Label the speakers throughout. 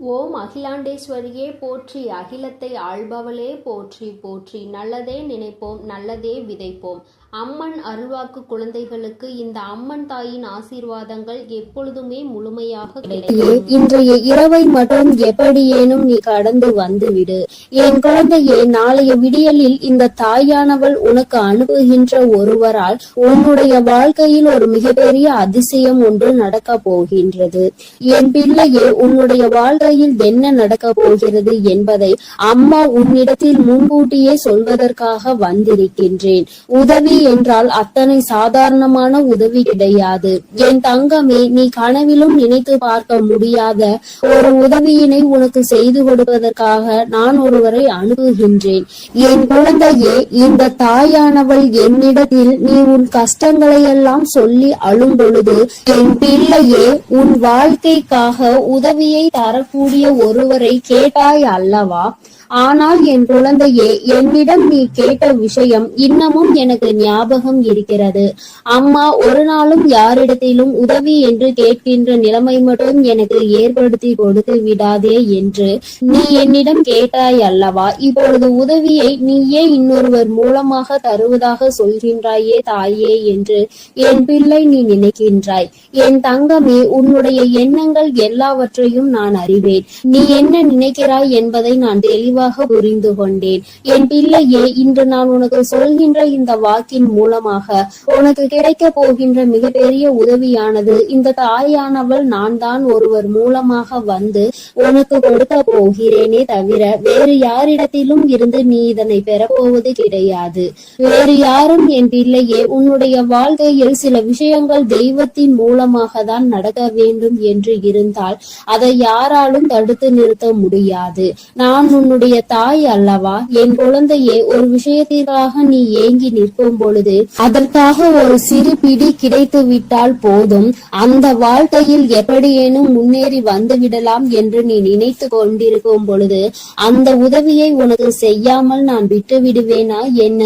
Speaker 1: ஓம் அகிலாண்டேஸ்வரியே போற்றி, அகிலத்தை ஆள்பவளே போற்றி போற்றி. நல்லதே நினைப்போம், நல்லதே விதைப்போம். அம்மன் அருள்வாக்கு குழந்தைகளுக்கு இந்த அம்மன் தாயின் ஆசீர்வாதங்கள் எப்பொழுதுமே முழுமையாக கிடைக்கும்.
Speaker 2: இன்றைய இரவை மட்டும் எப்படியேனும் நீ கடந்து வந்துவிடு என் குழந்தையே. நாளைய விடியலில் இந்த தாயானவள் உனக்கு அனுப்புகின்ற ஒருவரால் உன்னுடைய வாழ்க்கையில் ஒரு மிகப்பெரிய அதிசயம் ஒன்று நடக்க போகின்றது. என் பிள்ளையே, உன்னுடைய வாழ்க்கையில் என்ன நடக்க போகிறது என்பதை அம்மா உன்னிடத்தில் முன்கூட்டியே சொல்வதற்காக வந்திருக்கின்றேன். உதவி என்றால் அத்தனை சாதாரணமான உதவி கிடையாது என் தங்கமே. நீ கனவிலும் நினைத்து பார்க்க முடியாத ஒரு உதவியினை உனக்கு செய்து கொடுப்பதற்காக நான் ஒருவரை அணுகுகின்றேன். என் குழந்தையே, இந்த தாயானவள் என்னிடத்தில் நீ உன் கஷ்டங்களை எல்லாம் சொல்லி அழும் பொழுது, என் பிள்ளையே, உன் வாழ்க்கைக்காக உதவியை தரக்கூடிய ஒருவரை கேட்டாய் அல்லவா? ஆனால் என் குழந்தையே, என்னிடம் நீ கேட்ட விஷயம் இன்னமும் எனக்கு ஞாபகம் இருக்கிறது. அம்மா ஒரு நாளும் யாரிடத்திலும் உதவி என்று கேட்கின்ற நிலைமை மட்டும் எனக்கு ஏற்படுத்தி கொடுத்து விடாதே என்று நீ என்னிடம் கேட்டாய் அல்லவா? இப்பொழுது உதவியை நீயே இன்னொருவர் மூலமாக தருவதாக சொல்கின்றாயே தாயே என்று என் பிள்ளை நீ நினைக்கின்றாய். என் தங்கமே, உன்னுடைய எண்ணங்கள் எல்லாவற்றையும் நான் அறிவேன். நீ என்ன நினைக்கிறாய் என்பதை நான் தெளிவாக புரிந்து கொண்டேன். என் பிள்ளையே, இன்று நான் உனக்கு சொல்கின்ற இந்த வாக்கின் மூலமாக உனக்கு கிடைக்க போகின்ற மிகப்பெரிய உதவியானது இந்த தாயானவள் நான் தான் ஒருவர் மூலமாக வந்து உனக்கு கொடுக்க போகிறேனே தவிர வேறு யாரிடத்திலும் இருந்து நீ இதனை பெறப்போவது கிடையாது. வேறு யாரும் என் பிள்ளையே, உன்னுடைய வாழ்க்கையில் சில விஷயங்கள் தெய்வத்தின் மூலமாக தான் நடக்க வேண்டும் என்று இருந்தால் அதை யாராலும் தடுத்து நிறுத்த முடியாது. நான் உன்னுடைய தாய் அல்லவா? என் குழந்தையே, ஒரு விஷயத்திற்காக நீ ஏங்கி நிற்கும் பொழுது அதற்காக ஒரு சிறு பிடி கிடைத்து விட்டால் போதும், அந்த வாழ்க்கையில் எப்படியேனும் முன்னேறி வந்து விடலாம் என்று நீ நினைத்து கொண்டிருக்கும் பொழுது அந்த உதவியை உனக்கு செய்யாமல் நான் விட்டு விடுவேனா என்ன?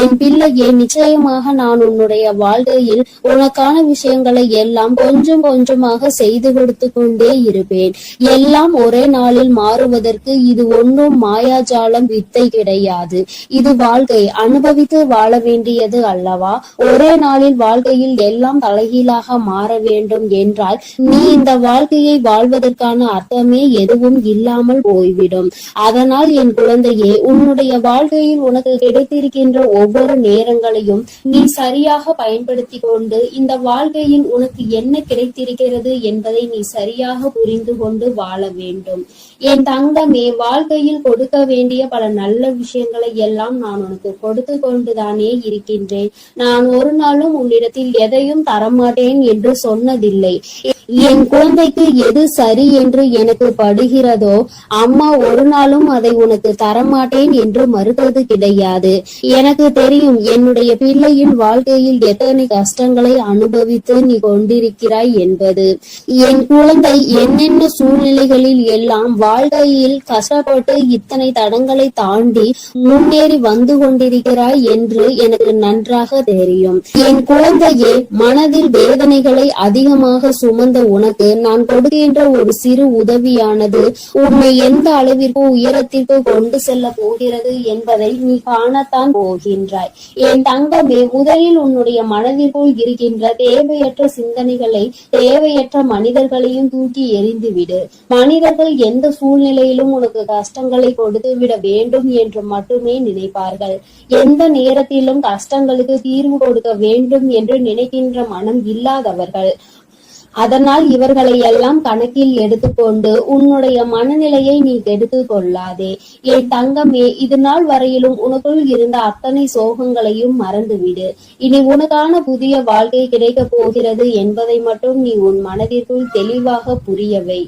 Speaker 2: என் பிள்ளையே, நிச்சயமாக நான் உன்னுடைய வாழ்க்கையில் உனக்கான விஷயங்களை எல்லாம் கொஞ்சம் கொஞ்சமாக செய்து கொடுத்து கொண்டே இருப்பேன். எல்லாம் ஒரே நாளில் மாறுவதற்கு இது ஒன்றும் மாயாஜாலம் வித்தை கிடையாது. இது வாழ்க்கை, அனுபவித்து வாழ வேண்டியது அல்லவா? ஒரே நாளில் வாழ்க்கையில் எல்லாம் தலைகீழாக மாற வேண்டும் என்றால் நீ இந்த வாழ்க்கையை வாழ்வதற்கான அர்த்தமே எதுவும் இல்லாமல் போய்விடும். அதனால் என் குழந்தையே, உன்னுடைய வாழ்க்கையில் உனக்கு கிடைத்திருக்கின்ற ஒவ்வொரு நேரங்களையும் நீ சரியாக பயன்படுத்தி கொண்டு இந்த வாழ்க்கையில் உனக்கு என்ன கிடைத்திருக்கிறது என்பதை நீ சரியாக புரிந்து கொண்டு வாழ வேண்டும். என் தங்கமே, வாழ்க்கையில் கொடுக்க வேண்டிய பல நல்ல விஷயங்களை எல்லாம் நான் உனக்கு கொடுத்து கொண்டுதானே இருக்கின்றேன். நான் ஒரு நாளும் உன்னிடத்தில் எதையும் தரமாட்டேன் என்று சொன்னதில்லை. என் குழந்தைக்கு எது சரி என்று எனக்கு படுகிறதோ அம்மா ஒரு நாளும் அதை உனக்கு தரமாட்டேன் என்று மறுத்தது கிடையாது. எனக்கு தெரியும் என்னுடைய பிள்ளையின் வாழ்க்கையில் எத்தனை கஷ்டங்களை அனுபவித்து நீ கொண்டிருக்கிறாய் என்பது. என் குழந்தை என்னென்ன சூழ்நிலைகளில் எல்லாம் வாழ்க்கையில் கஷ்டப்பட்டு இத்தனை தடங்களை தாண்டி முன்னேறி வந்து கொண்டிருக்கிறாய் என்று எனக்கு நன்றாக தெரியும். என் குழந்தையே, மனதில் வேதனைகளை அதிகமாக சுமந்த உனக்கு நான் கொடுக்கின்ற ஒரு சிறு உதவியானது உன்னை எந்த அளவிற்கு உயரத்திற்கு கொண்டு செல்ல போகிறது என்பதை நீ காணத்தான் போகின்றாய். என் தங்கமே, முதலில் உன்னுடைய மனதிற்குள் இருக்கின்ற தேவையற்ற சிந்தனைகளை, தேவையற்ற மனிதர்களையும் தூக்கி எறிந்துவிடு. மனிதர்கள் எந்த சூழ்நிலையிலும் உனக்கு கஷ்டங்களை கொடுத்து விட வேண்டும் என்று மட்டுமே நினைப்பார்கள். எந்த நேரத்திலும் கஷ்டங்களுக்கு தீர்வு கொடுக்க வேண்டும் என்று நினைக்கின்ற மனம் இல்லாதவர்கள். அதனால் இவர்களை எல்லாம் கணக்கில் எடுத்துக்கொண்டு உன்னுடைய மனநிலையை நீ கெடுத்து கொள்ளாதே. என் தங்கமே, இது நாள் வரையிலும் உனக்குள் இருந்த அத்தனை சோகங்களையும் மறந்துவிடு. இனி உனக்கான புதிய வாழ்க்கை கிடைக்க போகிறது என்பதை மட்டும் நீ உன் மனதிற்குள் தெளிவாக புரியவை.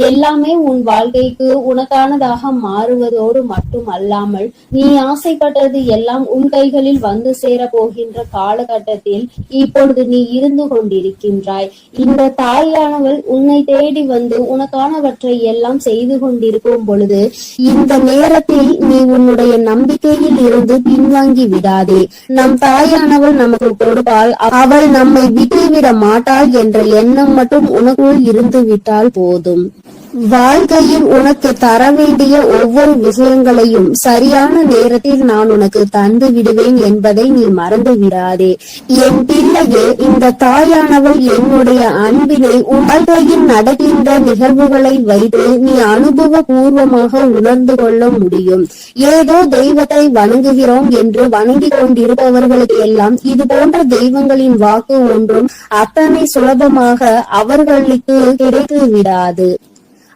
Speaker 2: எல்லாமே உன் வாழ்க்கைக்கு உனக்கானதாக மாறுவதோடு மட்டும் அல்லாமல் நீ ஆசைப்பட்டது எல்லாம் உன் கைகளில் வந்து சேர போகின்ற காலகட்டத்தில் இப்பொழுது நீ இருந்து கொண்டிருக்கின்றாய். இந்த தாயானவள் உன்னை தேடி வந்து உனக்கானவற்றை எல்லாம் செய்து கொண்டிருக்கும் பொழுது இந்த நேரத்தில் நீ உன்னுடைய நம்பிக்கையில் இருந்து பின்வாங்கி விடாதே. நம் தாயானவள் நமக்கு கொடுப்பாள், அவள் நம்மை விட்டுவிட மாட்டாள் என்ற எண்ணம் மட்டும் உனக்குள் இருந்து விட்டால் போதும். வாழ்க்கையில் உனக்கு தர வேண்டிய ஒவ்வொரு விஷயங்களையும் சரியான நேரத்தில் நான் உனக்கு தந்து விடுவேன் என்பதை நீ மறந்து விடாதே. என் பிள்ளையே, இந்த தாயானவள் என்னுடைய அன்பினை உன் வாழ்க்கையில் நடக்கின்ற நிகழ்வுகளை வைத்து நீ அனுபவ பூர்வமாக உணர்ந்து கொள்ள முடியும். ஏதோ தெய்வத்தை வணங்குகிறோம் என்று வணங்கி கொண்டிருப்பவர்களுக்கு எல்லாம் இது போன்ற தெய்வங்களின் வாக்கு ஒன்றும் அத்தனை சுலபமாக அவர்களுக்கு கிடைத்து விடாது.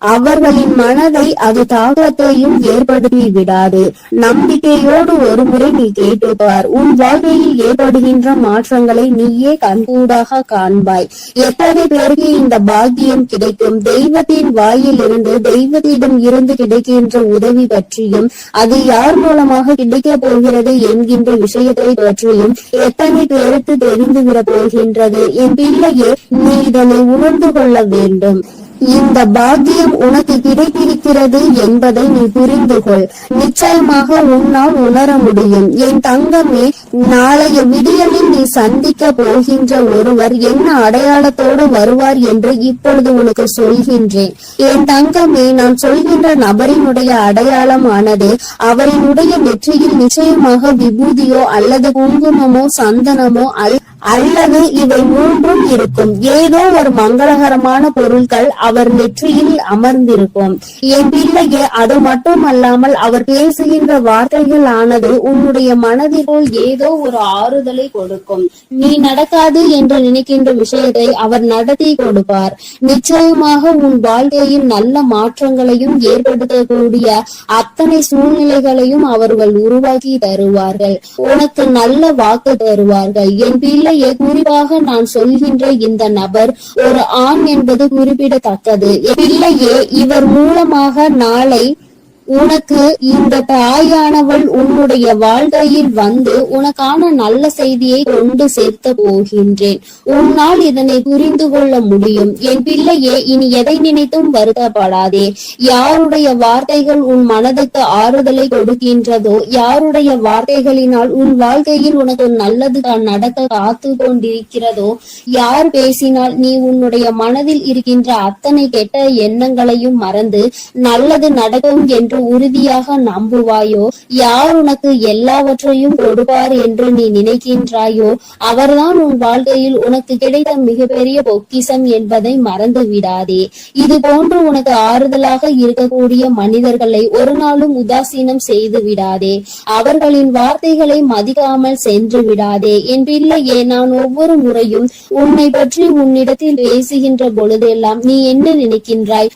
Speaker 2: அவர்களின் மனதை அது தாக்கத்தையும் ஏற்படுத்தி விடாது. நம்பிக்கையோடு ஒரு முறை நீ கேட்டுப்பார். உன் வாழ்க்கையில் ஏற்படுகின்ற மாற்றங்களை நீயே கண்கூடாக காண்பாய். எத்தனை பேருக்கு இந்த பாக்கியம் கிடைக்கும்? தெய்வத்தின் வாயில் இருந்து, தெய்வத்திடம் இருந்து கிடைக்கின்ற உதவி பற்றியும், அது யார் மூலமாக கிடைக்க போகிறது என்கின்ற விஷயத்தை பற்றியும் எத்தனை பேருக்கு தெரிந்துவிட போகின்றது? என் பிள்ளையே, நீ இதனை உணர்ந்து கொள்ள வேண்டும். இந்த பாக்கியம் உனக்கு கிடைத்திருக்கிறது என்பதை நீ புரிந்து கொள். நிச்சயமாக உன்னால் உணர முடியும். என் தங்கமே, நாளைய விடியலில் நீ சந்திக்க போகின்ற ஒருவர் என்ன அடையாளத்தோடு வருவார் என்று இப்பொழுது உனக்கு சொல்கின்றேன். என் தங்கமே, நான் சொல்கின்ற நபரினுடைய அடையாளமானது அவரினுடைய நெற்றியில் நிச்சயமாக விபூதியோ அல்லது குங்குமமோ சந்தனமோ அல்லது இவை மூன்றும் இருக்கும். ஏதோ ஒரு மங்களகரமான பொருட்கள் அவர் நெற்றியில் அமர்ந்திருக்கும். என் பிள்ளையே, அது மட்டுமல்லாமல் அவர் பேசுகின்ற வார்த்தைகள் ஆனது உன்னுடைய மனதிற்குள் ஏதோ ஒரு ஆறுதலை கொடுக்கும். நீ நடக்காது என்று நினைக்கின்ற விஷயத்தை அவர் நடத்தி கொடுப்பார். நிச்சயமாக உன் வாழ்க்கையில் நல்ல மாற்றங்களையும் ஏற்படுத்தக்கூடிய அத்தனை சூழ்நிலைகளையும் அவர்கள் உருவாக்கி தருவார்கள். உனக்கு நல்ல வாக்கு தருவார்கள். என் பிள்ளை, குறிப்பாக நான் சொல்கின்ற இந்த நபர் ஒரு ஆண் என்பது குறிப்பிடத்தக்கது. பிள்ளையே, இவர் மூலமாக நாளை உனக்கு இந்த தாயானவள் உன்னுடைய வாழ்க்கையில் வந்து உனக்கான நல்ல செய்தியை கொண்டு சேர்த்த போகின்றேன். உன்னால் இதனை புரிந்து கொள்ள முடியும். என் பிள்ளையே, இனி எதை நினைத்தும் வருத்தப்படாதே. யாருடைய வார்த்தைகள் உன் மனதுக்கு ஆறுதலை கொடுக்கின்றதோ, யாருடைய வார்த்தைகளினால் உன் வாழ்க்கையில் உனக்கு நல்லது நடக்க காத்து கொண்டிருக்கிறதோ, யார் பேசினால் நீ உன்னுடைய மனதில் இருக்கின்ற அத்தனை கெட்ட எண்ணங்களையும் மறந்து நல்லது நடக்கும் என்று உறுதியாக நம்புவாயோ, யார் உனக்கு எல்லாவற்றையும் கொடுப்பார் என்று நீ நினைக்கின்றாயோ, அவர்தான் உன் வாழ்க்கையில் உனக்கு கிடைத்த மிகப்பெரிய பொக்கிஷம் என்பதை மறந்து விடாதே. இது போன்று உனக்கு ஆறுதலாக இருக்கக்கூடிய மனிதர்களை ஒரு நாளும் உதாசீனம் செய்து விடாதே. அவர்களின் வார்த்தைகளை மதிக்காமல் சென்று விடாதே. என் பிள்ளையே, நான் ஒவ்வொரு முறையும் உன்னை பற்றி உன்னிடத்தில் பேசுகின்ற பொழுதெல்லாம் நீ என்ன நினைக்கின்றாய்?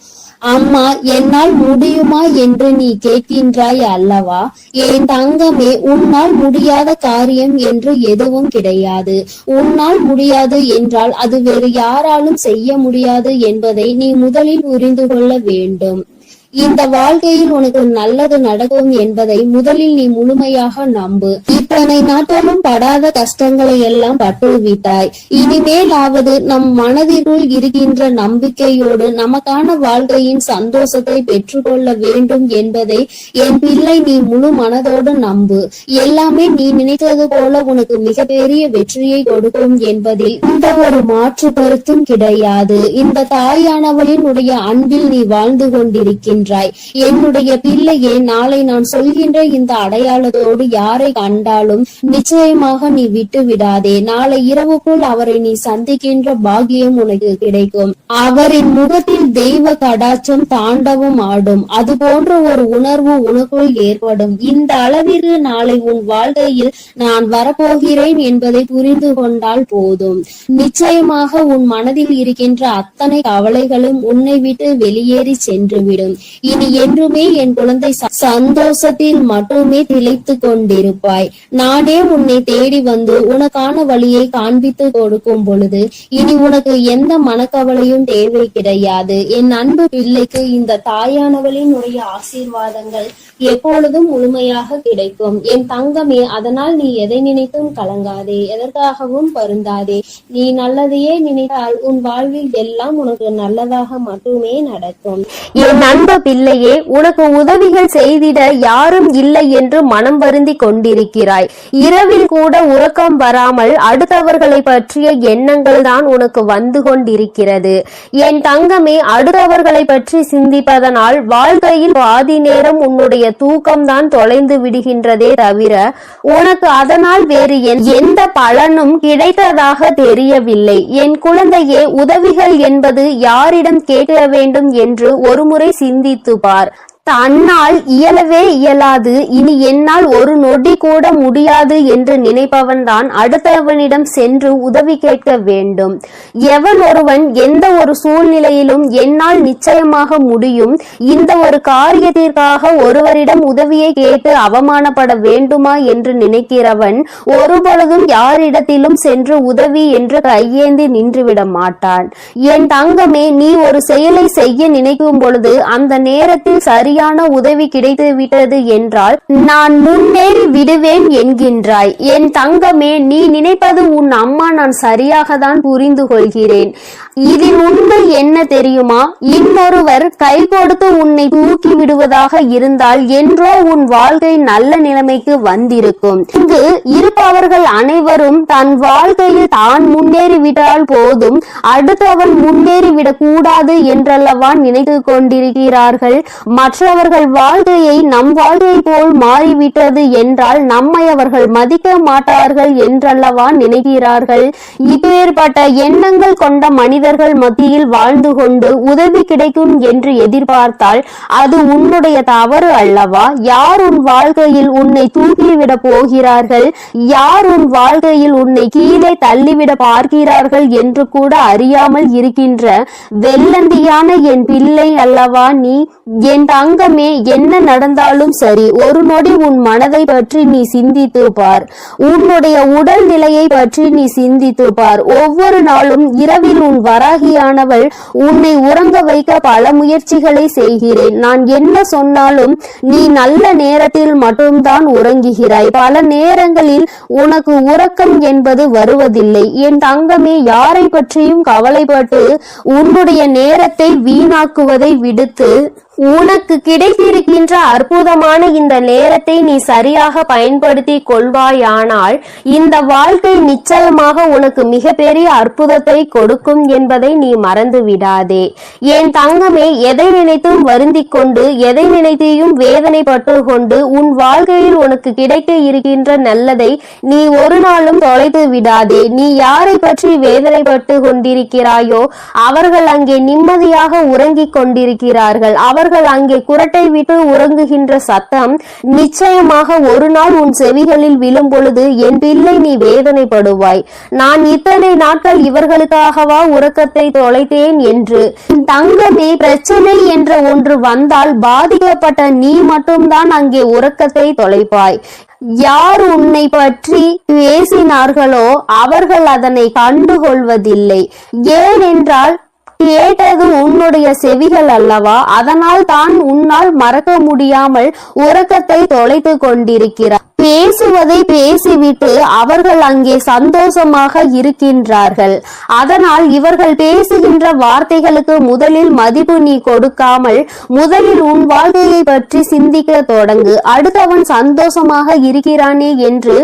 Speaker 2: அம்மா, என்னால் முடியுமா என்று நீ கேட்கின்றாய் அல்லவா? என் தங்கமே, உன்னால் முடியாத காரியம் என்று எதுவும் கிடையாது. உன்னால் முடியாது என்றால் அது வேறு யாராலும் செய்ய முடியாது என்பதை நீ முதலில் புரிந்து கொள்ள வேண்டும். இந்த வாழ்க்கையில் உனக்கு நல்லது நடக்கும் என்பதை முதலில் நீ முழுமையாக நம்பு. இத்தனை நாட்களும் படாத கஷ்டங்களை எல்லாம் பட்டுவிட்டாய். இனிமேலாவது நம் மனதிற்குள் இருக்கின்ற நம்பிக்கையோடு நமக்கான வாழ்க்கையின் சந்தோஷத்தை பெற்றுக்கொள்ள வேண்டும் என்பதை என் பிள்ளை நீ முழு மனதோடு நம்பு. எல்லாமே நீ நினைத்தது போல உனக்கு மிகப்பெரிய வெற்றியை கொடுக்கும் என்பதில் இந்த ஒரு மாற்று கருத்தும் கிடையாது. இந்த தாயானவளின் உடைய அன்பில் நீ வாழ்ந்து கொண்டிருக்கின்ற என்னுடைய பிள்ளையே, நாளை நான் சொல்கின்ற இந்த அடையாளத்தோடு யாரை கண்டாலும் நிச்சயமாக நீ விட்டு விடாதே. நாளை இரவுக்குள் அவரை நீ சந்திக்கின்ற பாக்கியம் உனக்கு கிடைக்கும். அவரின் முகத்தில் தெய்வ கடாட்சம் தாண்டவும் ஆடும். அது போன்ற ஒரு உணர்வு உனக்குள் ஏற்படும். இந்த அளவிற்கு நாளை உன் வாழ்க்கையில் நான் வரப்போகிறேன் என்பதை புரிந்து கொண்டால் போதும். நிச்சயமாக உன் மனதில் இருக்கின்ற அத்தனை கவலைகளும் உன்னை விட்டு வெளியேறி சென்றுவிடும். இனி என்றுமே என் குழந்தை சந்தோஷத்தில் மட்டுமே திளைத்து கொண்டிருப்பாய். நானே உன்னை தேடி வந்து உனக்கான வழியை காண்பித்து கொடுக்கும் பொழுது இனி உனக்கு எந்த மனக்கவலையும் தேவை கிடையாது. என் அன்பு பிள்ளைக்கு இந்த தாயானவளின் உடைய ஆசீர்வாதங்கள் எப்பொழுதும் முழுமையாக கிடைக்கும். என் தங்கமே, அதனால் நீ எதை நினைத்தும் கலங்காதே, எதற்காகவும் வருந்தாதே. நீ நல்லதையே நினைத்தால் உன் வாழ்வில் எல்லாம் உனக்கு நல்லதாக மட்டுமே நடக்கும்.
Speaker 3: என் அன்பு பிள்ளையே, உனக்கு உதவிகள் செய்திட யாரும் இல்லை என்று மனம் வருந்தி கொண்டிருக்கிறாய். இரவில் கூட உறக்கம் வராமல் அடுத்தவர்களை பற்றிய எண்ணங்கள் தான் உனக்கு வந்து கொண்டிருக்கிறது. என் தங்கமே, அடுத்தவர்களை பற்றி சிந்திப்பதனால் வாழ்க்கையில் பாதி நேரம் உன்னுடைய தூக்கம்தான் தொலைந்து விடுகின்றதே தவிர உனக்கு அதனால் வேறு எந்த பலனும் கிடைத்ததாக தெரியவில்லை. என் குழந்தையே, உதவிகள் என்பது யாரிடம் கேட்க வேண்டும் என்று ஒருமுறை சிந்தித்து பார். தன்னால் இயலவே இயலாது, இனி என்னால் ஒரு நொடி கூட முடியாது என்று நினைப்பவன் தான் அடுத்தவனிடம் சென்று உதவி கேட்க வேண்டும். எவன் ஒருவன் எந்த ஒரு சூழ்நிலையிலும் என்னால் நிச்சயமாக முடியும், இந்த ஒரு காரியத்திற்காக ஒருவரிடம் உதவியை கேட்டு அவமானப்பட வேண்டுமா என்று நினைக்கிறவன் ஒருபொழுதும் யாரிடத்திலும் சென்று உதவி என்று கையேந்தி நின்றுவிட மாட்டான். என் தங்கமே, நீ ஒரு செயலை செய்ய நினைக்கும் பொழுது அந்த நேரத்தில் சரியான உதவி கிடைத்து விட்டது என்றால் நான் முன்னேறி விடுவேன் என்கின்றாய். என் தங்கமே, நீ நினைப்பது உன் அம்மா நான் சரியாக தான் புரிந்து கொள்கிறேன். இதில் உண்மை என்ன தெரியுமா? இன்னொருவர் கை கொடுத்து உன்னை தூக்கி விடுவதாக இருந்தால் என்றோ உன் வாழ்க்கை நல்ல நிலைமைக்கு வந்திருக்கும். இங்கு இருப்பவர்கள் அனைவரும் தன் வாழ்க்கையில் தான் முன்னேறிவிட்டால் போதும், அடுத்தவன் முன்னேறிவிடக் கூடாது என்றல்லவா நினைத்து கொண்டிருக்கிறார்கள். மற்றவர்கள் வாழ்க்கையை நம் வாழ்க்கை போல் மாறிவிட்டது என்றால் நம்மை அவர்கள் மதிக்க மாட்டார்கள் என்றல்லவா நினைக்கிறார்கள். இப்பேற்பட்ட எண்ணங்கள் கொண்ட மனிதர்கள் மத்தியில் வாழ்ந்து கொண்டு உதவி கிடைக்கும் என்று எதிர்பார்த்தால் அது உன்னுடைய தவறு அல்லவா? யார் உன் வாழ்க்கையில் உன்னை தூக்கிவிட போகிறார்கள், யார் உன் வாழ்க்கையில் உன்னை கீழே தள்ளிவிட பார்க்கிறார்கள் என்று கூட அறியாமல் இருக்கின்ற வெள்ளந்தியான என் பிள்ளை அல்லவா நீ? என் தங்கமே, என்ன நடந்தாலும் சரி, ஒரு நொடி உன் மனதை பற்றி நீ சிந்தித்து பார். உன்னுடைய உடல் நிலையை பற்றி நீ சிந்தித்து பார். ஒவ்வொரு நாளும் இரவில் உன் வராகியானவள் உன்னை உறங்க வைக்க பல முயற்சிகளை செய்கிறேன். நான் என்ன சொன்னாலும் நீ நல்ல நேரத்தில் மட்டும்தான் உறங்குகிறாய். பல நேரங்களில் உனக்கு உறக்கம் என்பது வருவதில்லை. என் தங்கமே, யாரை பற்றியும் கவலைப்பட்டு உன்னுடைய நேரத்தை வீணாக்குவதை விடுத்து உனக்கு கிடைத்திருக்கின்ற அற்புதமான இந்த நேரத்தை நீ சரியாக பயன்படுத்தி கொள்வாயானால் இந்த வாழ்க்கை நிச்சயமாக உனக்கு மிகப்பெரிய அற்புதத்தை கொடுக்கும் என்பதை நீ மறந்து விடாதே. என் தங்கமே, எதை நினைத்தும் வருந்திக் கொண்டு எதை நினைத்தையும் வேதனைப்பட்டு கொண்டு உன் வாழ்க்கையில் உனக்கு கிடைக்க இருக்கின்ற நல்லதை நீ ஒரு நாளும் தொலைத்து விடாதே. நீ யாரை பற்றி வேதனைப்பட்டு கொண்டிருக்கிறாயோ அவர்கள் அங்கே நிம்மதியாக உறங்கிக் கொண்டிருக்கிறார்கள். அவர்கள் அங்கே குரட்டை விட்டு உறங்குகின்ற சத்தம் நிச்சயமாக ஒரு நாள் உன் செவிகளில் விழும் பொழுது என் பிள்ளை நீ வேதனைப்படுவாய். நான் இத்தனை நாட்கள் இவர்களுக்காகவா உறக்கத்தை தொலைத்தேன் என்று. தங்கமே, பிரச்சனை என்ற ஒன்று வந்தால் பாதிக்கப்பட்ட நீ மட்டும்தான் அங்கே உறக்கத்தை தொலைப்பாய். யார் உன்னை பற்றி பேசினார்களோ அவர்கள் அதனை கண்டுகொள்வதில்லை. ஏனென்றால் கேட்டது உன்னுடைய செவிகள் அல்லவா? அதனால் தான் உன்னால் மறக்க முடியாமல் உறக்கத்தை தொலைத்து கொண்டிருக்கிறார். பேசுவதை பேசிவிட்டு அவர்கள் அங்கே சந்தோஷமாக இருக்கின்றார்கள். அதனால் இவர்கள் பேசுகின்ற வார்த்தைகளுக்கு முதலில் மதிப்பு நீ கொடுக்காமல் முதலில் உன் வாழ்க்கையை பற்றி சிந்திக்க தொடங்கு. அடுத்தவன் சந்தோஷமாக இருக்கிறானே என்று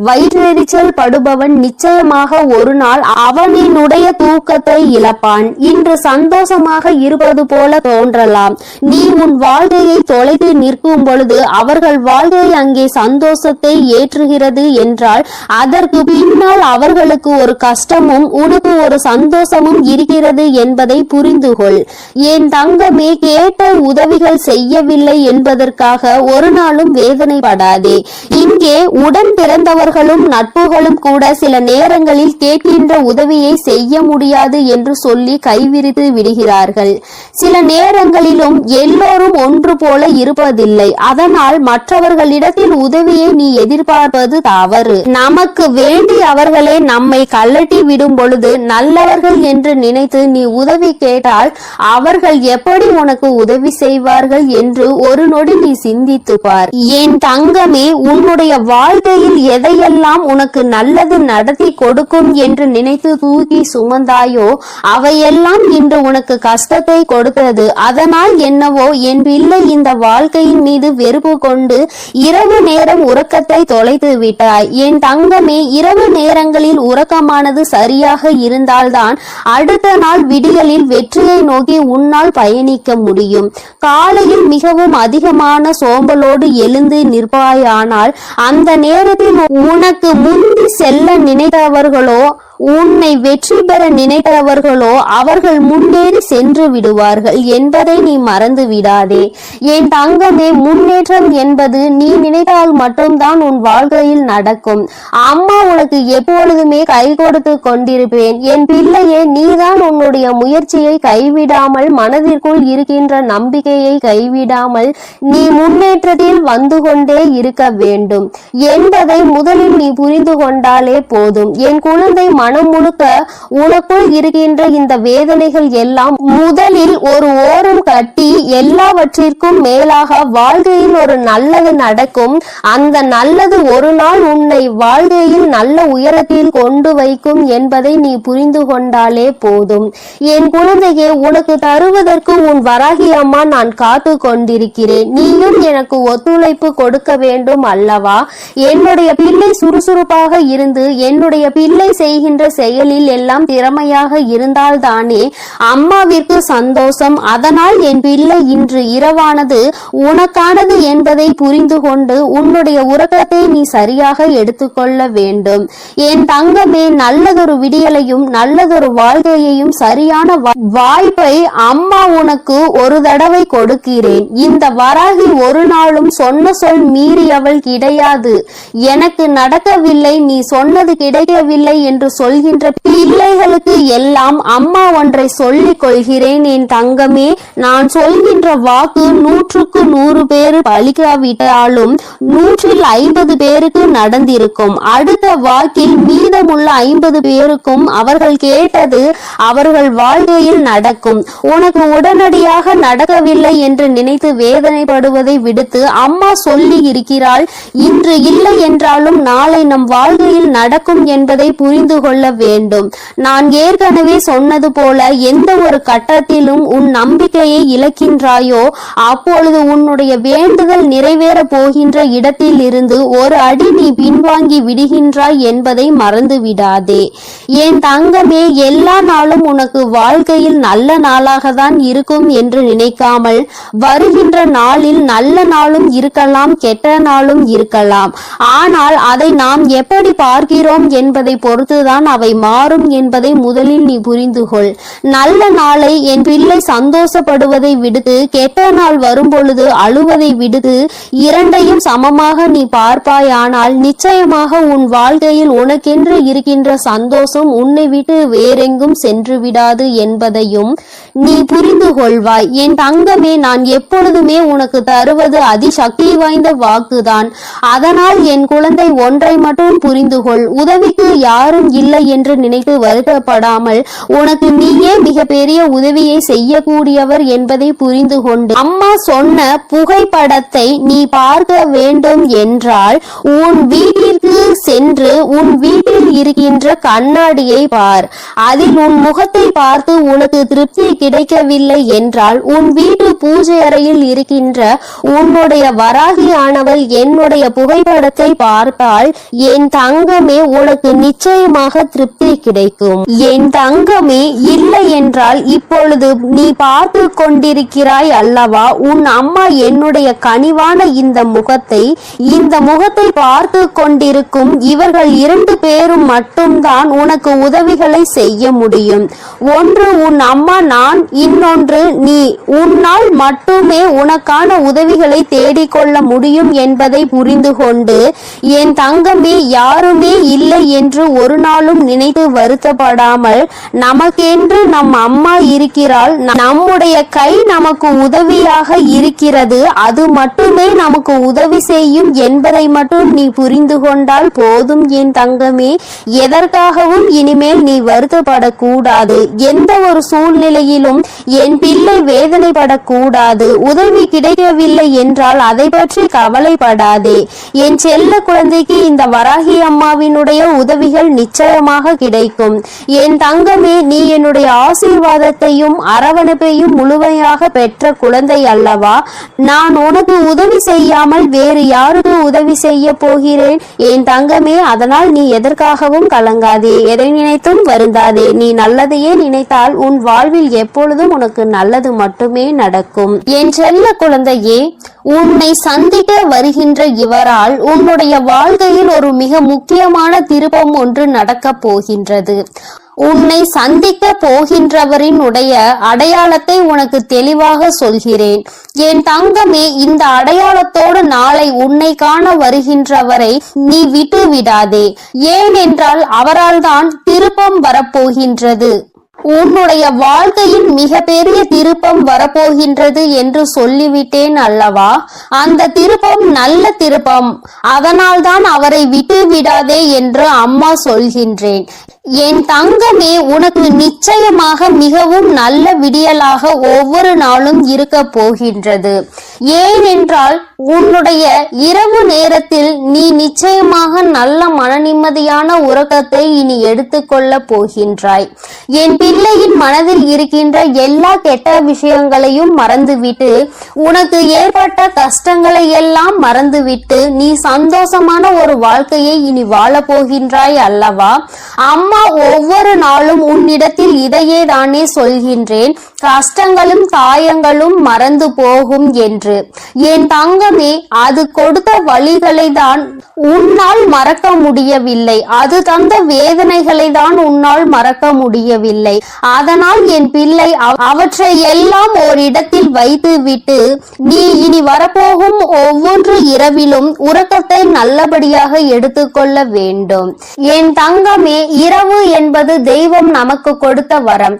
Speaker 3: வயிற்றெரிச்சல் படுபவன் நிச்சயமாக ஒரு நாள் அவனினுடைய தூக்கத்தை இழப்பான். இன்று சந்தோஷமாக இருப்பது போல தோன்றலாம். நீ உன் வாழ்க்கையை தொலைத்து நிற்கும் பொழுது அவர்கள் வாழ்க்கை அங்கே சந்தோஷ ஏற்றுகிறது என்றால் அதற்கு பின்னால் அவர்களுக்கு ஒரு கஷ்டமும் உனக்கு ஒரு சந்தோஷமும் இருக்கிறது என்பதை புரிந்து கொள். என் தங்கமே, கேட்ட உதவிகள் செய்யவில்லை என்பதற்காக ஒரு நாளும் வேதனைப்படாதே. இங்கே உடன் பிறந்தவர்களும் நட்புகளும் கூட சில நேரங்களில் கேட்கின்ற உதவியை செய்ய முடியாது என்று சொல்லி கைவிரித்து விடுகிறார்கள். சில நேரங்களிலும் எல்லோரும் ஒன்று போல இருப்பதில்லை. அதனால் மற்றவர்களிடத்தில் உதவியை நீ எதிர்பார்ப்பது தவறு. நமக்கு வேண்டி அவர்களே நம்மை கழட்டி விடும் பொழுது நல்லவர்கள் என்று நினைத்து நீ உதவி கேட்டால் அவர்கள் எப்படி உனக்கு உதவி செய்வார்கள் என்று ஒரு நொடி நீ சிந்தித்து பார். என் தங்கமே, உன்னுடைய வாழ்க்கையில் எதையெல்லாம் உனக்கு நல்லது நடத்தி கொடுக்கும் என்று நினைத்து தூக்கி சுமந்தாயோ அவையெல்லாம் இன்று உனக்கு கஷ்டத்தை கொடுத்தது. அதனால் என்னவோ என் பிள்ளை இந்த வாழ்க்கையின் மீது வெறுப்பு கொண்டு இரவு நேரம் உறக்கத்தை தொலைத்து விட்டாய். என் தங்கமே, இரவு நேரங்களில் உறக்கமானது சரியாக இருந்தால்தான் அடுத்த நாள் விடியலில் வெற்றியை நோக்கி உன்னால் பயணிக்க முடியும். காலையில் மிகவும் அதிகமான சோம்பலோடு எழுந்து நிற்பாயானால் அந்த நேரத்தில் உனக்கு முந்தி செல்ல நினைத்தவர்களோ உன்னை வெற்றி பெற நினைத்தவர்களோ அவர்கள் முன்னேறி சென்று விடுவார்கள் என்பதை நீ மறந்து விடாதே. என் தங்கமே, முன்னேற்றம் என்பது நீ நினைத்தால் மட்டும்தான் உன் வாழ்க்கையில் நடக்கும். அம்மா உனக்கு எப்பொழுதுமே கை கொடுத்து கொண்டிருப்பேன். என் பிள்ளையே, நீதான் உன்னுடைய முயற்சியை கைவிடாமல், மனதிற்குள் இருக்கின்ற நம்பிக்கையை கைவிடாமல் நீ முன்னேற்றத்தில் வந்து கொண்டே இருக்க வேண்டும் என்பதை முதலில் நீ புரிந்து கொண்டாலே போதும். என் குழந்தை, மனம் முழுக்க உனக்குள் இருக்கின்ற இந்த வேதனைகள் எல்லாம் முதலில் ஒரு ஓரம் கட்டி எல்லாவற்றிற்கும் மேலாக வாழ்க்கையில் ஒரு நல்லது நடக்கும். அந்த நல்லது ஒரு நாள் உன்னை வாழ்க்கையில் நல்ல உயரத்தில் கொண்டு வைக்கும் என்பதை நீ புரிந்து கொண்டாலே போதும். என் குழந்தையே, உனக்கு தருவதற்கு உன் வராகி அம்மா நான் காத்து கொண்டிருக்கிறேன். நீயும் எனக்கு ஒத்துழைப்பு கொடுக்க வேண்டும் அல்லவா? என்னுடைய பிள்ளை சுறுசுறுப்பாக இருந்து என்னுடைய பிள்ளை செய்கின்ற செயலில் எல்லாம் திறமையாக இருந்தால்தானே அம்மாவிற்கு சந்தோஷம். அதனால் என் பிள்ளை இன்று இரவானது உனக்கானது என்பதை புரிந்து கொண்டு உன்னுடைய உறக்கத்தை நீ சரியாக எடுத்துக்கொள்ள வேண்டும். என் தங்கமே, நல்லதொரு விடியலையும் நல்லதொரு வாழ்க்கையையும் சரியான வாய்ப்பை அம்மா உனக்கு ஒரு தடவை கொடுக்கிறேன். இந்த வராகி ஒரு நாளும் சொன்ன சொல் மீறியவள் கிடையாது. எனக்கு நடக்கவில்லை, நீ சொன்னது கிடைக்கவில்லை என்று சொல்கின்ற பிள்ளைகளுக்கு எல்லாம் அம்மா ஒன்றை சொல்லிக் கொள்கிறேன். என் தங்கமே, நான் சொல்கின்ற வாக்கு 100க்கு 100 பேர் பலிக்காவிட்டாலும் 150 பேருக்கு நடந்திருக்கும். அடுத்த வாக்கில் மீதமுள்ள 50 பேருக்கும் அவர்கள் கேட்டது அவர்கள் வாழ்க்கையில் நடக்கும். உனக்கு உடனடியாக நடக்கவில்லை என்று நினைத்து வேதனைப்படுவதை விடுத்து அம்மா சொல்லி இருக்கிறாள், இன்று இல்லை என்றாலும் நாளை நம் வாழ்க்கையில் நடக்கும் என்பதை புரிந்து கொள்ள வேண்டும். நான் ஏற்கனவே சொன்னது போல எந்த ஒரு கட்டத்திலும் உன் நம்பிக்கையை இழக்கின்றாயோ அப்பொழுது உன்னுடைய வேண்டுதல் நிறைவேற போகின்ற இடத்தில் இருந்து ஒரு அடி நீ பின்வாங்கி விடுகின்றாய் என்பதை மறந்து விடாதே. என் தங்கமே, எல்லா நாளும் உனக்கு வாழ்க்கையில் நல்ல நாளாக தான் இருக்கும் என்று நினைக்காமல் வருகின்ற நாளில் நல்ல நாளும் இருக்கலாம், கெட்ட நாளும் இருக்கலாம். ஆனால் அதை நாம் எப்படி பார்க்கிறோம் என்பதை பொறுத்துதான் அவை மாறும் என்பதை முதலில் நீ புரிந்து கொள். நல்ல நாளை என் பிள்ளை சந்தோஷப்படுவதை விடுத்து கெட்ட நாள் வரும் பொழுது அழுவதை விடுத்து இரண்டையும் சமமாக நீ பார்ப்பாயானால் நிச்சயமாக உன் வாழ்க்கையில் உனக்கென்று இருக்கின்ற சந்தோஷம் உன்னை விட்டு வேறெங்கும் சென்று விடாது என்பதையும் நீ புரிந்து கொள்வாய். என் தங்கமே, நான் எப்பொழுதுமே உனக்கு தருவது அதிசக்தி வாய்ந்த வாக்குதான். அதனால் என் குழந்தை, ஒன்றை மட்டும் புரிந்து கொள். உதவிக்கு யாரும் இல்லை என்று நினைத்து வருத்தப்படாமல் உனக்கு நீயே மிகப்பெரிய உதவியை செய்யக்கூடியவர் என்பதை புரிந்து கொண்டு அம்மா சொன்ன புகைப்படத்தை நீ பார்க்க வேண்டும் என்றால் உன் வீட்டிற்கு சென்று உன் வீட்டில் இருக்கின்ற கண்ணாடியை பார். அதில் உன் முகத்தை பார்த்து உனக்கு திருப்தி கிடைக்கவில்லை என்றால் உன் வீட்டு பூஜை அறையில் இருக்கின்ற உன்னுடைய வராகியானவள் என்னுடைய புகைப்படத்தை பார்த்தால் என் தங்கமே உனக்கு நிச்சயமாக திருப்தி கிடைக்கும். என் தங்கமே, இல்லை என்றால் இப்பொழுது நீ பார்த்து கொண்டிருக்கிறாய் அல்லவா, உன் அம்மா என்னுடைய கனிவான இந்த முகத்தை பார்த்து கொண்டிருக்கும் இவர்கள் 2 பேரும் மட்டும்தான் உனக்கு உதவிகளை செய்ய முடியும். ஒன்று உன் அம்மா நான், இன்னொன்று நீ. உன்னால் மட்டுமே உனக்கான உதவிகளை தேடிக்கொள்ள முடியும் என்பதை புரிந்து கொண்டு என் தங்கமே, யாருமே இல்லை என்று ஒரு நாளும் நாளும் நினைத்து வருத்தப்படாமல், நமக்கென்று நம் அம்மா இருக்கிறாள், நம்முடைய கை நமக்கு உதவியாக இருக்கிறது, அது மட்டுமே நமக்கு உதவி செய்யும் என்பதை மட்டும் நீ புரிந்து கொண்டால் போதும் என் தங்கமே. எதற்காகவும் இனிமேல் நீ வருத்தப்படக்கூடாது. எந்த ஒரு சூழ்நிலையிலும் என் பிள்ளை வேதனைப்படக்கூடாது. உதவி கிடைக்கவில்லை என்றால் அதை பற்றி கவலைப்படாதே. என் செல்ல குழந்தைக்கு இந்த வராகி அம்மாவினுடைய உதவிகள் நிச்சயமாக கிடைக்கும். என் தங்கமே, நீ என்னுடைய ஆசீர்வாதத்தையும் அரவணைப்பையும் முழுமையாக பெற்ற குழந்தை அல்லவா? நான் உனக்கு உதவி செய்யாமல் வேறு யாருக்கு உதவி செய்ய போகிறேன் என் தங்கமே? அதனால் நீ எதற்காகவும் கலங்காதே, எதை நினைத்தும் வருந்தாதே. நீ நல்லதையே நினைத்தால் உன் வாழ்வில் எப்பொழுதும் உனக்கு நல்லது மட்டுமே நடக்கும். என் செல்ல குழந்தையே, உன்னை சந்திக்க வருகின்ற இவரால் உன்னுடைய வாழ்க்கையில் ஒரு மிக முக்கியமான திருப்பம் ஒன்று நடக்கப் போகின்றது. உன்னை சந்திக்க போகின்றவரின் உடைய அடையாளத்தை உனக்கு தெளிவாக சொல்கிறேன் என் தங்கமே. இந்த அடையாளத்தோடு நாளை உன்னை காண வருகின்றவரை நீ விட்டு விடாதே. ஏனென்றால் அவரால் தான் திருப்பம் வரப்போகின்றது. உன்னுடைய வாழ்க்கையில் மிக பெரிய திருப்பம் வரப்போகின்றது என்று சொல்லிவிட்டேன் அல்லவா? அந்த திருப்பம் நல்ல திருப்பம். அதனால் தான் அவரை விட்டு விடாதே என்று அம்மா சொல்கின்றேன். என் தங்கமே, உனக்கு நிச்சயமாக மிகவும் நல்ல விடியலாக ஒவ்வொரு நாளும் இருக்க போகின்றது. ஏனென்றால் உன்னுடைய இரவு நேரத்தில் நீ நிச்சயமாக நல்ல மன நிம்மதியான உறக்கத்தை இனி எடுத்துக்கொள்ள போகின்றாய். என் பிள்ளையின் மனதில் இருக்கின்ற எல்லா கெட்ட விஷயங்களையும் மறந்துவிட்டு, உனக்கு ஏற்பட்ட கஷ்டங்களை எல்லாம் மறந்துவிட்டு நீ சந்தோஷமான ஒரு வாழ்க்கையை இனி வாழ போகின்றாய் அல்லவா? அம்மா ஒவ்வொரு நாளும் உன்னிடத்தில் இதையே தானே சொல்கின்றேன், கஷ்டங்களும் காயங்களும் மறந்து போகும் என்று. என் தங்கமே, அது கொடுத்த வழிகளை தான் உன்னால் மறக்க முடியவில்லை. அது தந்த வேதனைகளை தான் உன்னால் மறக்க முடியவில்லை. அதனால் என் பிள்ளை அவற்றை எல்லாம் ஓரிடத்தில் வைத்து விட்டு நீ இனி வரப்போகும் ஒவ்வொரு இரவிலும் உறக்கத்தை நல்லபடியாக எடுத்துக்கொள்ள வேண்டும். என் தங்கமே, இரவு என்பது தெய்வம் நமக்கு கொடுத்த வரம்.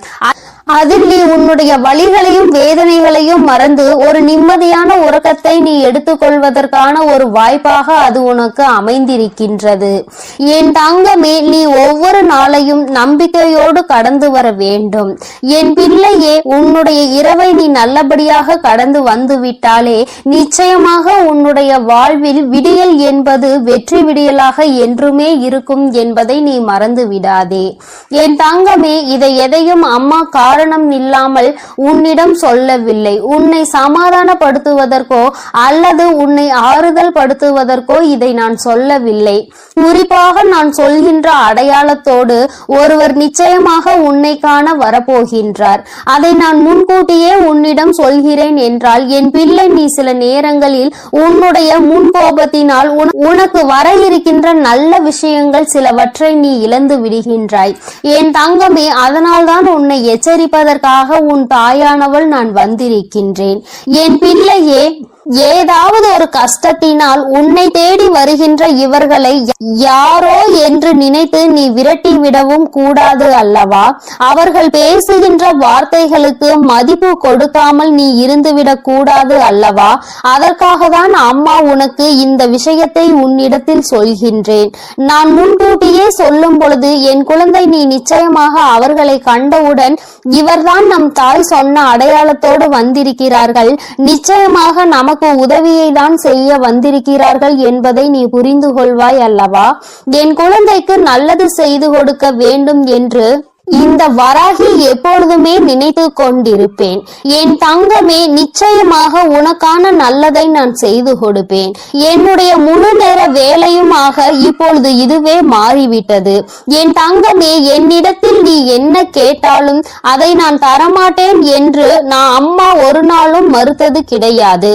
Speaker 3: அதில் நீ உன்னுடைய வலிகளையும் வேதனைகளையும் மறந்து ஒரு நிம்மதியான உறக்கத்தை நீ எடுத்துக்கொள்வதற்கான ஒரு வாய்ப்பாக அது உனக்கு அமைந்திருக்கின்றது. என் தங்கமே, நீ ஒவ்வொரு நாளையும் நம்பிக்கையோடு கடந்து வர வேண்டும். என் பிள்ளையே, உன்னுடைய இரவை நீ நல்லபடியாக கடந்து வந்து விட்டாலே நிச்சயமாக உன்னுடைய வாழ்வில் விடியல் என்பது வெற்றி விடியலாக என்றுமே இருக்கும் என்பதை நீ மறந்து விடாதே. என் தங்கமே, இதை எதையும் அம்மா காரணம் இல்லாமல் உன்னிடம் சொல்லவில்லை. உன்னை சமாதானப்படுத்துவதற்கோ அல்லது உன்னை ஆறுதல் படுத்துவதற்கோ இதை நான் சொல்லவில்லை. குறிப்பாக நான் சொல்கின்ற அடையாளத்தோடு ஒருவர் நிச்சயமாக உன்னை காண வரப்போகின்றார். அதை நான் முன்கூட்டியே உன்னிடம் சொல்கிறேன் என்றால் என் பிள்ளை, நீ சில நேரங்களில் உன்னுடைய முன்கோபத்தினால் உனக்கு வர இருக்கின்ற நல்ல விஷயங்கள் சிலவற்றை நீ இழந்து விடுகின்றாய். என் தங்கமே, அதனால்தான் உன்னை எச்சரிப்பதற்காக உன் தாயானவள் நான் வந்திருக்கின்றேன். என் பிள்ளையே, ஏதாவது ஒரு கஷ்டத்தினால் உன்னை தேடி வருகின்ற இவர்களை யாரோ என்று நினைத்து நீ விரட்டி விடவும் கூடாது அல்லவா? அவர்கள் பேசுகின்ற வார்த்தைகளுக்கு மதிப்பு கொடுக்காமல் நீ இருந்துவிடக் கூடாது அல்லவா? அதற்காக தான் அம்மா உனக்கு இந்த விஷயத்தை உன்னிடத்தில் சொல்கின்றேன். நான் முன்கூட்டியே சொல்லும் பொழுது என் குழந்தை, நீ நிச்சயமாக அவர்களை கண்டவுடன் இவர்தான் நம் தாய் சொன்ன அடையாளத்தோடு வந்திருக்கிறார்கள், நிச்சயமாக நமக்கு உதவியை தான் செய்ய வந்திருக்கிறார்கள் என்பதை நீ புரிந்து கொள்வாய் அல்லவா? என் குழந்தைக்கு நல்லது செய்து கொடுக்க வேண்டும் என்று இந்த வராகி எப்பொழுதுமே நினைத்து கொண்டிருப்பேன். என் தங்கமே, நிச்சயமாக உனக்கான நல்லதை நான் செய்து கொடுப்பேன். என்னுடைய முழு நேர வேலையுமாக இப்பொழுது இதுவே மாறிவிட்டது. என் தங்கமே, என்னிடத்தில் நீ என்ன கேட்டாலும் அதை நான் தரமாட்டேன் என்று நான் அம்மா ஒரு நாளும் மறுத்தது கிடையாது.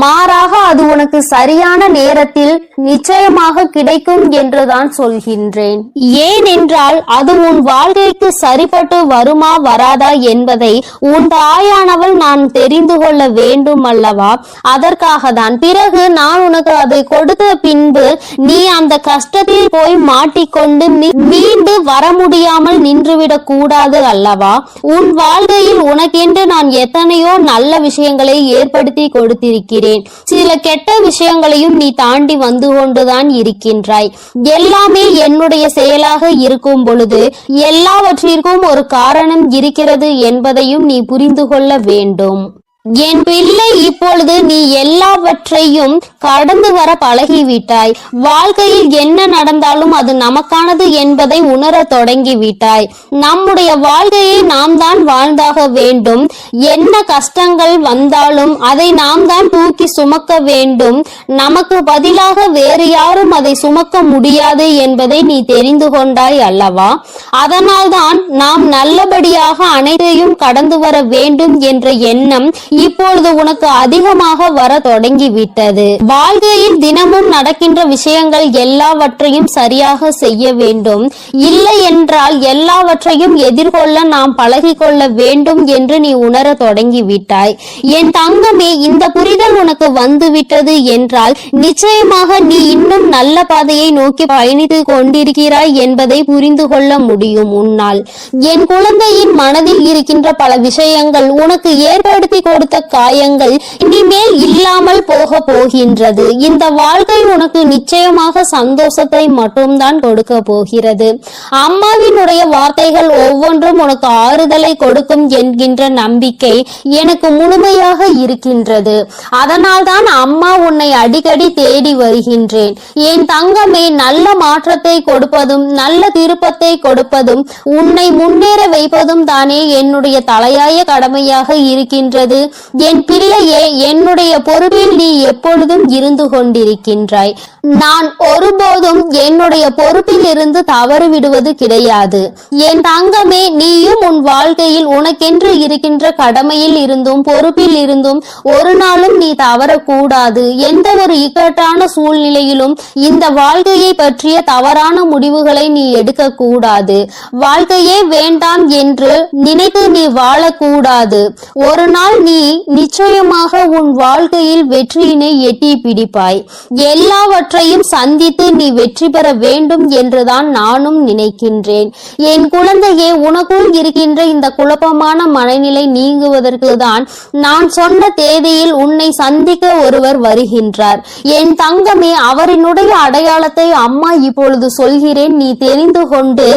Speaker 3: மாறாக அது உனக்கு சரியான நேரத்தில் நிச்சயமாக கிடைக்கும் என்றுதான் சொல்கின்றேன். ஏனென்றால் அது உன் வாழ்க்கைக்கு சரிப்பட்டு வருமா வராதா என்பதை உன் தாயானவள் நான் தெரிந்து கொள்ள வேண்டும் அல்லவா? அதற்காக தான். பிறகு நான் உனக்கு அதை கொடுத்த பின்பு நீ அந்த கஷ்டத்தில் போய் மாட்டிக்கொண்டு மீண்டு வர முடியாமல் நின்றுவிடக் கூடாது அல்லவா? உன் வாழ்க்கையில் உனக்கென்று நான் எத்தனையோ நல்ல விஷயங்களை ஏற்படுத்தி கொடுத்திருக்கிறேன். சில கெட்ட விஷயங்களையும் நீ தாண்டி வந்து கொண்டுதான் இருக்கின்றாய். எல்லாமே என்னுடைய செயலாக இருக்கும் பொழுது எல்லாவற்றிற்கும் ஒரு காரணம் இருக்கிறது என்பதையும் நீ புரிந்து கொள்ள வேண்டும். என் பிள்ளை, இப்பொழுது நீ எல்லாவற்றையும் கடந்து வர பழகிவிட்டாய். வாழ்க்கையில் என்ன நடந்தாலும் அது நமக்கானது என்பதை உணர தொடங்கிவிட்டாய். நம்முடைய வாழ்க்கையை நாம் தான் வாழ்ந்தாக வேண்டும். என்ன கஷ்டங்கள் வந்தாலும் அதை நாம் தான் தூக்கி சுமக்க வேண்டும். நமக்கு பதிலாக வேறு யாரும் அதை சுமக்க முடியாது என்பதை நீ தெரிந்து கொண்டாய் அல்லவா? அதனால்தான் நாம் நல்லபடியாக அனைத்தையும் கடந்து வர வேண்டும் என்ற எண்ணம் இப்பொழுது உனக்கு அதிகமாக வர தொடங்கிவிட்டது. வாழ்க்கையில் தினமும் நடக்கின்ற விஷயங்கள் எல்லாவற்றையும் சரியாக செய்ய வேண்டும். இல்லை என்றால் எல்லாவற்றையும் எதிர்கொள்ள நாம் பழகிக்கொள்ள வேண்டும் என்று நீ உணர தொடங்கிவிட்டாய். என் தங்கமே, இந்த புரிதல் உனக்கு வந்துவிட்டது என்றால் நிச்சயமாக நீ இன்னும் நல்ல பாதையை நோக்கி பயணித்து கொண்டிருக்கிறாய் என்பதை புரிந்து கொள்ள முடியும் உன்னால். என் குழந்தையின் மனதில் இருக்கின்ற பல விஷயங்கள் உனக்கு ஏற்படுத்தி கொடுத்த காயங்கள் இனிமேல் இல்லாமல் போக போகின்றது. இந்த வாழ்க்கை உனக்கு நிச்சயமாக சந்தோஷத்தை மட்டும்தான் கொடுக்க போகிறது. அம்மாவினுடைய வார்த்தைகள் ஒவ்வொன்றும் உனக்கு ஆறுதலை கொடுக்கும் என்கின்ற நம்பிக்கை எனக்கு முழுமையாக இருக்கின்றது. அதனால்தான் அம்மா உன்னை அடிக்கடி தேடி வருகின்றேன். என் தங்கமே, நல்ல மாற்றத்தை கொடுப்பதும் நல்ல திருப்பத்தை கொடுப்பதும் உன்னை முன்னேற வைப்பதும் தானே என்னுடைய தலையாய கடமையாக இருக்கின்றது. என் பிள்ளையே, என்னுடைய பொறுப்பில் நீ எப்பொழுதும் இருந்து கொண்டிருக்கின்றாய். நான் ஒருபோதும் என்னுடைய பொறுப்பில் இருந்து தவறு விடுவது கிடையாது. என் தங்கமே, நீயும் உன் வாழ்க்கையில் உனக்கென்று இருக்கின்ற கடமையில் இருந்தும் பொறுப்பில் இருந்தும் ஒரு நாளும் நீ தவறக்கூடாது. எந்த ஒரு இக்கட்டான சூழ்நிலையிலும் இந்த வாழ்க்கையை பற்றிய தவறான முடிவுகளை நீ எடுக்க கூடாது. வாழ்க்கையே வேண்டாம் என்று நினைத்து நீ வாழக்கூடாது. ஒரு நாள் நீ நிச்சயமாக உன் வாழ்க்கையில் வெற்றியினை எட்டி பிடிப்பாய். எல்லாவற்றையும் சந்தித்து நீ வெற்றி பெற வேண்டும் என்றுதான் நானும் நினைக்கின்றேன். என் குழந்தையே, உனக்குள் இருக்கின்ற இந்த குழப்பமான மனநிலை நீங்குவதற்கு தான் நான் சொன்ன தேதியில் உன்னை சந்திக்க ஒருவர் வருகின்றார். என் தங்கமே, அவரினுடைய அடையாளத்தை அம்மா இப்பொழுது சொல்கிறேன், நீ தெரிந்து கொண்டு.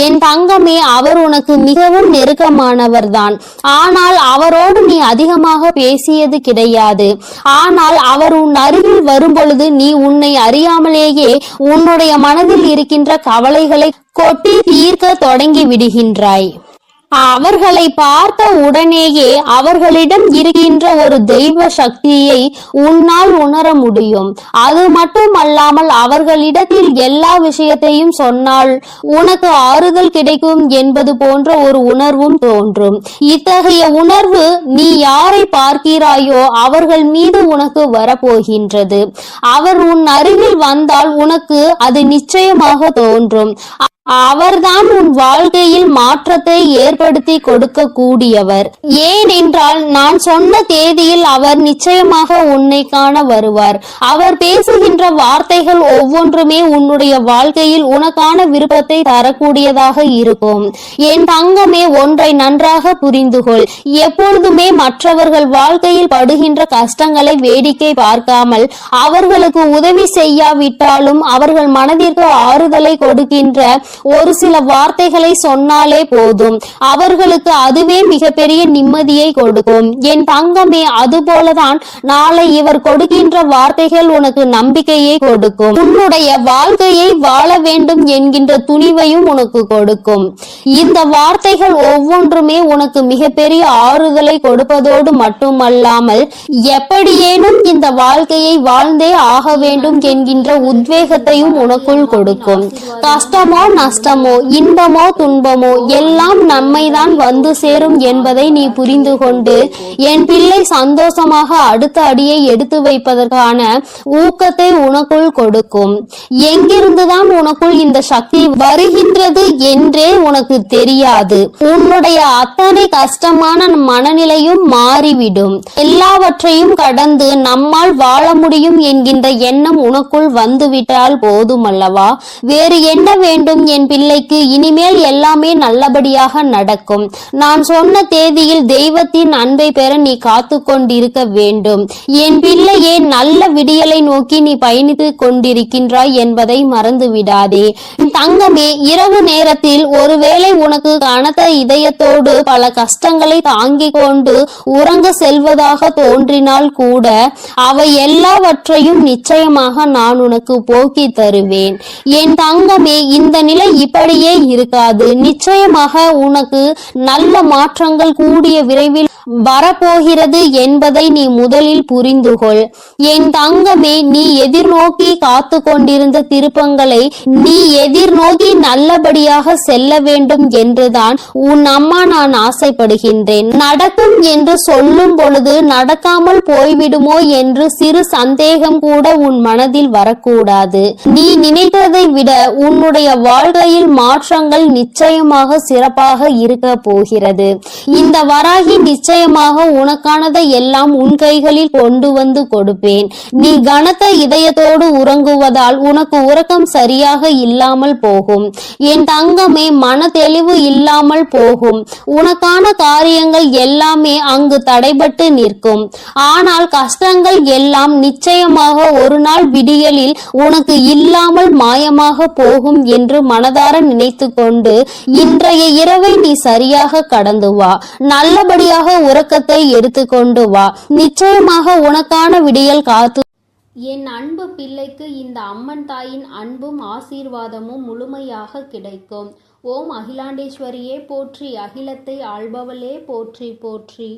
Speaker 3: என் தங்கமே, அவர் உனக்கு மிகவும் நெருக்கமானவர் தான். ஆனால் அவரோடு நீ அதிகமாக பேசியது கிடையாது. ஆனால் அவர் உன் அருகில் வரும் பொழுது நீ உன்னை அறியாமலேயே உன்னுடைய மனதில் இருக்கின்ற கவலைகளை கொட்டி தீர்க்க தொடங்கி விடுகின்றாய். அவர்களை பார்த்த உடனேயே அவர்களிடம் இருக்கின்ற ஒரு தெய்வ சக்தியை உன்னால் உணர முடியும். அது மட்டுமல்லாமல் அவர்களிடத்தில் எல்லா விஷயத்தையும் சொன்னால் உனக்கு ஆறுதல் கிடைக்கும் என்பது போன்ற ஒரு உணர்வும் தோன்றும். இத்தகைய உணர்வு நீ யாரை பார்க்கிறாயோ அவர்கள் மீது உனக்கு வரப்போகின்றது. அவர் உன் அருகில் வந்தால் உனக்கு அது நிச்சயமாக தோன்றும். அவர்தான் உன் வாழ்க்கையில் மாற்றத்தை ஏற்படுத்தி கொடுக்க கூடியவர். ஏனென்றால் நான் சொன்ன தேதியில் அவர் நிச்சயமாக உன்னை காண வருவார். அவர் பேசுகின்ற வார்த்தைகள் ஒவ்வொன்றுமே உன்னுடைய வாழ்க்கையில் உனக்கான விருப்பத்தை தரக்கூடியதாக இருக்கும். என் தங்கமே, ஒன்றை நன்றாக புரிந்துகொள். எப்பொழுதுமே மற்றவர்கள் வாழ்க்கையில் படுகின்ற கஷ்டங்களை வேடிக்கை பார்க்காமல் அவர்களுக்கு உதவி செய்யாவிட்டாலும் அவர்கள் மனதிற்கு ஆறுதலை கொடுக்கின்ற ஒரு சில வார்த்தைகளை சொன்னாலே போதும். அவர்களுக்கு அதுவே மிகப்பெரிய நிம்மதியை கொடுக்கும். என் தங்கமே, அதுபோலதான் நாளை இவர் கொடுக்கின்ற வார்த்தைகள் உனக்கு நம்பிக்கையை கொடுக்கும். உன்னுடைய வாழ்க்கையை வாழ வேண்டும் என்கின்ற துணிவையும் உனக்கு கொடுக்கும். இந்த வார்த்தைகள் ஒவ்வொன்றுமே உனக்கு மிகப்பெரிய ஆறுதலை கொடுப்பதோடு மட்டுமல்லாமல் எப்படியேனும் இந்த வாழ்க்கையை வாழ்ந்தே ஆக வேண்டும் என்கின்ற உத்வேகத்தையும் உனக்குள் கொடுக்கும். கஷ்டமோ
Speaker 2: நஷ்டமோ இன்பமோ துன்பமோ எல்லாம் நம்மைதான் வந்து சேரும் என்பதை நீ புரிந்து கொண்டு என் பிள்ளை சந்தோஷமாக அடுத்த அடியை எடுத்து வைப்பதற்கான ஊக்கத்தை உனக்குள் கொடுக்கும். எங்கிருந்துதான் உனக்குள் இந்த சக்தி வருகின்றது என்றே உனக்கு தெரியாது. உன்னுடைய அத்தனை கஷ்டமான மனநிலையும் மாறிவிடும். எல்லாவற்றையும் கடந்து நம்மால் வாழ முடியும் என்கின்ற எண்ணம் உனக்குள் வந்துவிட்டால் போதுமல்லவா? வேறு என்ன வேண்டும் என் பிள்ளைக்கு? இனிமேல் எல்லாமே நல்லபடியாக நடக்கும். நான் சொன்ன தேதியில் தெய்வத்தின் அன்பை பெற நீ காத்து கொண்டிருக்க வேண்டும். என் பிள்ளையே, நல்ல விடியலை நோக்கி நீ பயணித்துக் கொண்டிருக்கின்றாய் என்பதை மறந்து விடாதே. தங்கமே, இரவு நேரத்தில் ஒருவேளை உனக்கு கனத்த இதயத்தோடு பல கஷ்டங்களை தாங்கிக் கொண்டு உறங்க செல்வதாக தோன்றினால் கூட அவை எல்லாவற்றையும் நிச்சயமாக நான் உனக்கு போக்கி தருவேன். என் தங்கமே, இந்த நிலை இப்படியே இருக்காது. நிச்சயமாக உனக்கு நல்ல மாற்றங்கள் கூடிய விரைவில் வரப்போகிறது என்பதை நீ முதலில் புரிந்துகொள். என் தங்கமே, நீ எதிர்நோக்கி காத்து கொண்டிருந்த திருப்பங்களை நீ எதிர்நோக்கி நல்லபடியாக செல்ல வேண்டும் என்றுதான் உன் அம்மா நான் ஆசைப்படுகின்றேன். நடக்கும் என்று சொல்லும் பொழுது நடக்காமல் போய்விடுமோ என்று சிறு சந்தேகம் கூட உன் மனதில் வரக்கூடாது. நீ நினைத்ததை விட உன்னுடைய வாழ்க்கையில் மாற்றங்கள் நிச்சயமாக சிறப்பாக இருக்க போகிறது. இந்த வராகி நிச்சயமாக உனக்கானதை எல்லாம் உன் கைகளில் கொண்டு வந்து கொடுப்பேன். நீ கனத்த இதயத்தோடு உறங்குவதால் உனக்கு உறக்கம் சரியாக இல்லாமல் போகும். என் தங்கமே, மன தெளிவு இல்லாமல் போகும். உனக்கான காரியங்கள் எல்லாமே அங்கு தடைபட்டு நிற்கும். ஆனால் கஷ்டங்கள் எல்லாம் நிச்சயமாக ஒரு நாள் விடியலில் உனக்கு இல்லாமல் மாயமாக போகும் என்று மனதார நினைத்து கொண்டு இன்றைய இரவை நீ சரியாக கடந்து வா. நல்லபடியாக உறக்கத்தை எடுத்துக்கொண்டு வா. நிச்சயமாக உனக்கான விடியல் காத்து.
Speaker 1: என் அன்பு பிள்ளைக்கு இந்த அம்மன் தாயின் அன்பும் ஆசீர்வாதமும் முழுமையாக கிடைக்கும். ஓம் அகிலாண்டேஸ்வரியே போற்றி, அகிலத்தை ஆள்பவளே போற்றி போற்றி.